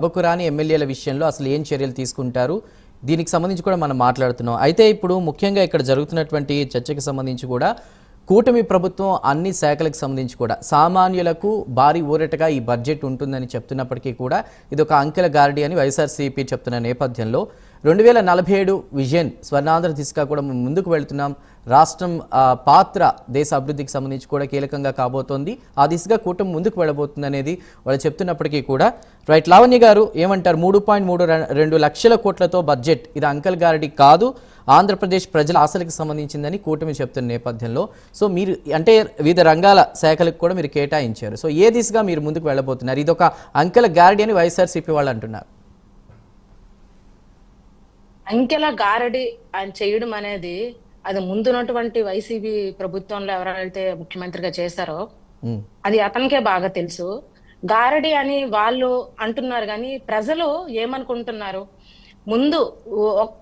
సభకు రాని ఎమ్మెల్యేల విషయంలో అసలు ఏం చర్యలు తీసుకుంటారు? దీనికి సంబంధించి కూడా మనం మాట్లాడుతున్నాం. అయితే ఇప్పుడు ముఖ్యంగా ఇక్కడ జరుగుతున్నటువంటి చర్చకి సంబంధించి కూడా కూటమి ప్రభుత్వం అన్ని శాఖలకు సంబంధించి కూడా సామాన్యులకు భారీ ఊరటగా ఈ బడ్జెట్ ఉంటుందని చెప్తున్నప్పటికీ కూడా ఇది ఒక అంకెల గారడీ అని వైఎస్ఆర్సీపీ చెప్తున్న నేపథ్యంలో 2047 విజన్ స్వర్ణాంధ్ర దిశగా కూడా ముందుకు వెళ్తున్నాం. రాష్ట్రం పాత్ర దేశ అభివృద్ధికి సంబంధించి కూడా కీలకంగా కాబోతోంది. ఆ దిశగా కూటమి ముందుకు వెళ్ళబోతుంది అనేది వాళ్ళు చెప్తున్నప్పటికీ కూడా రైట్ లావణ్య గారు ఏమంటారు? 3.32 లక్షల కోట్లతో బడ్జెట్ ఇది అంకెల గారడీ కాదు, ఆంధ్రప్రదేశ్ ప్రజల ఆశలకు సంబంధించిందని కూటమి చెప్తున్న నేపథ్యంలో సో మీరు అంటే వివిధ రంగాల శాఖలకు కూడా మీరు కేటాయించారు. సో ఏ దిశగా మీరు ముందుకు వెళ్ళబోతున్నారు? ఇది ఒక అంకెల గారడీ అని వైఎస్ఆర్సీపీ వాళ్ళు అంటున్నారు. అంకెల గారడి ఆయన చేయడం అనేది అది ముందున్నటువంటి వైసీపీ ప్రభుత్వంలో ఎవరైతే ముఖ్యమంత్రిగా చేశారో అది అతనికే బాగా తెలుసు. గారడి అని వాళ్ళు అంటున్నారు కానీ ప్రజలు ఏమనుకుంటున్నారు? ముందు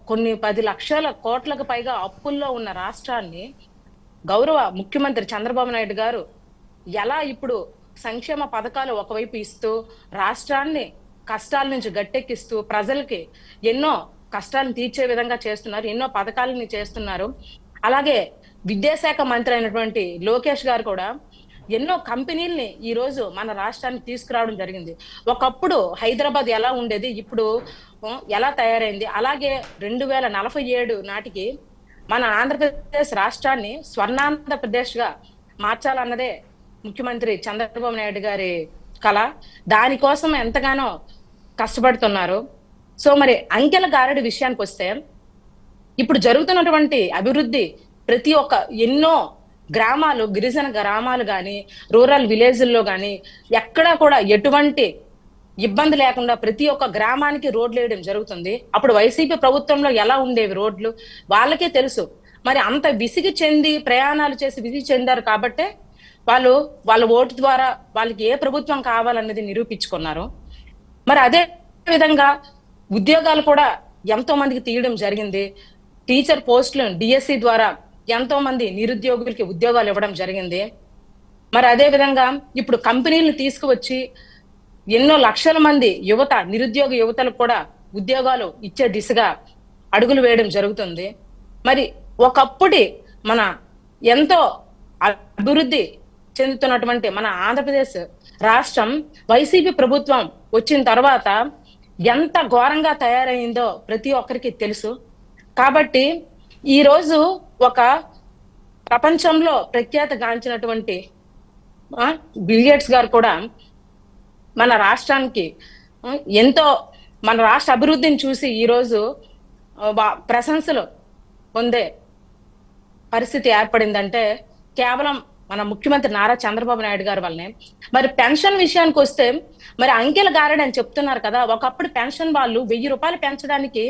కొన్ని 10 లక్షల కోట్లకు పైగా అప్పుల్లో ఉన్న రాష్ట్రాన్ని గౌరవ ముఖ్యమంత్రి చంద్రబాబు నాయుడు గారు ఎలా ఇప్పుడు సంక్షేమ పథకాలు ఒకవైపు ఇస్తూ రాష్ట్రాన్ని కష్టాల నుంచి గట్టెక్కిస్తూ ప్రజలకి ఎన్నో కష్టాలను తీర్చే విధంగా చేస్తున్నారు, ఎన్నో పథకాలని చేస్తున్నారు. అలాగే విద్యాశాఖ మంత్రి అయినటువంటి లోకేష్ గారు కూడా ఎన్నో కంపెనీల్ని ఈ రోజు మన రాష్ట్రానికి తీసుకురావడం జరిగింది. ఒకప్పుడు హైదరాబాద్ ఎలా ఉండేది, ఇప్పుడు ఎలా తయారైంది. అలాగే 2047 నాటికి మన ఆంధ్రప్రదేశ్ రాష్ట్రాన్ని స్వర్ణాంధ్రప్రదేశ్ గా మార్చాలన్నదే ముఖ్యమంత్రి చంద్రబాబు నాయుడు గారి కళ. దానికోసం ఎంతగానో కష్టపడుతున్నారు. సో మరి అంకెల గారడి విషయానికి వస్తే ఇప్పుడు జరుగుతున్నటువంటి అభివృద్ధి ప్రతి ఒక్క ఎన్నో గ్రామాలు, గిరిజన గ్రామాలు కానీ రూరల్ విలేజ్ల్లో కానీ ఎక్కడా కూడా ఎటువంటి ఇబ్బంది లేకుండా ప్రతి ఒక్క గ్రామానికి రోడ్లు వేయడం జరుగుతుంది. అప్పుడు వైసీపీ ప్రభుత్వంలో ఎలా ఉండేవి రోడ్లు వాళ్ళకే తెలుసు. మరి అంత విసిగి చెంది ప్రయాణాలు చేసి విసిగి చెందారు కాబట్టే వాళ్ళ ఓటు ద్వారా వాళ్ళకి ఏ ప్రభుత్వం కావాలన్నది నిరూపించుకున్నారు. మరి అదే విధంగా ఉద్యోగాలు కూడా ఎంతో మందికి తీయడం జరిగింది. టీచర్ పోస్టులను డిఎస్సి ద్వారా ఎంతో మంది నిరుద్యోగులకి ఉద్యోగాలు ఇవ్వడం జరిగింది. మరి అదే విధంగా ఇప్పుడు కంపెనీలను తీసుకువచ్చి ఎన్నో లక్షల మంది నిరుద్యోగ యువతలకు కూడా ఉద్యోగాలు ఇచ్చే దిశగా అడుగులు వేయడం జరుగుతుంది. మరి ఒకప్పుటి మన ఎంతో అభివృద్ధి చెందుతున్నటువంటి మన ఆంధ్రప్రదేశ్ రాష్ట్రం వైసీపీ ప్రభుత్వం వచ్చిన తర్వాత ఎంత ఘోరంగా తయారైందో ప్రతి ఒక్కరికి తెలుసు. కాబట్టి ఈ రోజు ఒక ప్రపంచంలో ప్రఖ్యాత గాంచినటువంటి బిల్ గేట్స్ గారు కూడా మన రాష్ట్రానికి ఎంతో మన రాష్ట్ర అభివృద్ధిని చూసి ఈ రోజు ప్రశంసలు పొందే పరిస్థితి ఏర్పడిందంటే కేవలం మన ముఖ్యమంత్రి నారా చంద్రబాబు నాయుడు గారి వల్లనే. మరి పెన్షన్ విషయానికి వస్తే మరి అంకెల గారడి అని చెప్తున్నారు కదా, ఒకప్పుడు పెన్షన్ వాళ్ళు 1000 రూపాయలు పెంచడానికి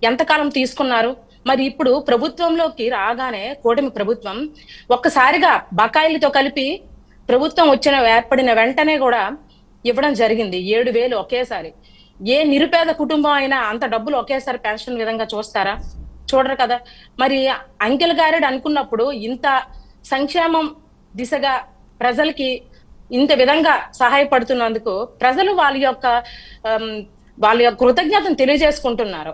ఎంతకాలం తీసుకున్నారు? మరి ఇప్పుడు ప్రభుత్వంలోకి రాగానే కూటమి ప్రభుత్వం ఒక్కసారిగా బకాయిలతో కలిపి ప్రభుత్వం ఏర్పడిన వెంటనే కూడా ఇవ్వడం జరిగింది 7,000 ఒకేసారి. ఏ నిరుపేద కుటుంబం అయినా అంత డబ్బులు ఒకేసారి పెన్షన్ విధంగా చూస్తారా? చూడరు కదా. మరి అంకెల గారడి అనుకున్నప్పుడు ఇంత సంక్షేమం దిశగా ప్రజలకి ఇంత విధంగా సహాయపడుతున్నందుకు ప్రజలు వాళ్ళ యొక్క కృతజ్ఞతను తెలియజేసుకుంటున్నారు.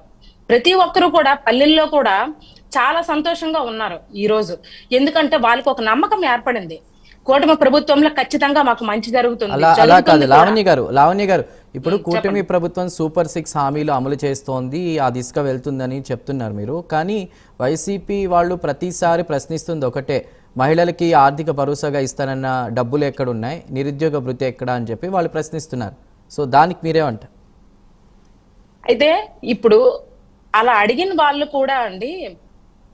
ప్రతి ఒక్కరు కూడా పల్లెల్లో కూడా చాలా సంతోషంగా ఉన్నారు ఈ రోజు. ఎందుకంటే వాళ్ళకి ఒక నమ్మకం ఏర్పడింది, కూటమి ప్రభుత్వంలో ఖచ్చితంగా మాకు మంచి జరుగుతుంది. అలా కాదు లావణ్య గారు ఇప్పుడు కూటమి ప్రభుత్వం సూపర్ 6 హామీలు అమలు చేస్తోంది, ఆ దిశగా వెళ్తుందని చెప్తున్నారు మీరు. కానీ వైసీపీ వాళ్ళు ప్రతిసారి ప్రశ్నిస్తుంది ఒకటే, మహిళలకి ఆర్థిక భరోసాగా ఇస్తానన్న డబ్బులు ఎక్కడున్నాయి, నిరుద్యోగ భృతి ఎక్కడ అని చెప్పి వాళ్ళు ప్రశ్నిస్తున్నారు. సో దానికి మీరేమంటారు? అయితే ఇప్పుడు అలా అడిగిన వాళ్ళు కూడా అండి,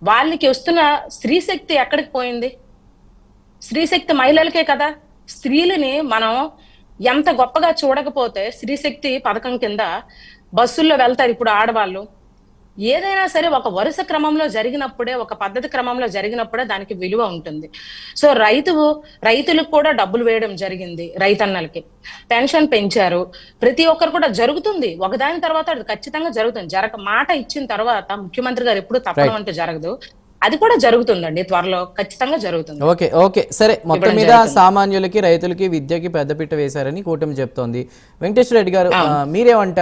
వాళ్ళకి వస్తున్న స్త్రీ శక్తి ఎక్కడికి పోయింది? స్త్రీ శక్తి మహిళలకే కదా. స్త్రీలని మనం ఎంత గొప్పగా చూడకపోతే స్త్రీ శక్తి పథకం కింద బస్సుల్లో వెళ్తారు ఇప్పుడు ఆడవాళ్ళు. ఏదైనా సరే ఒక వరుస క్రమంలో జరిగినప్పుడే, ఒక పద్ధతి క్రమంలో జరిగినప్పుడే దానికి విలువ ఉంటుంది. సో రైతులకు కూడా డబ్బులు వేయడం జరిగింది, రైతన్నలకి పెన్షన్ పెంచారు. ప్రతి ఒక్కరు కూడా జరుగుతుంది, ఒకదాని తర్వాత అది ఖచ్చితంగా జరుగుతుంది. మాట ఇచ్చిన తర్వాత ముఖ్యమంత్రి గారు ఎప్పుడు తప్పడం అంటే జరగదు. అది కూడా జరుగుతుందండి, త్వరలో ఖచ్చితంగా జరుగుతుంది. ఓకే ఓకే సరే, మొత్తం మీద సామాన్యులకి రైతులకి విద్యకి పెద్దపీట వేశారని కూటమి చెప్తోంది. వెంకటేశ్వర రెడ్డి గారు మీరేమంటారు?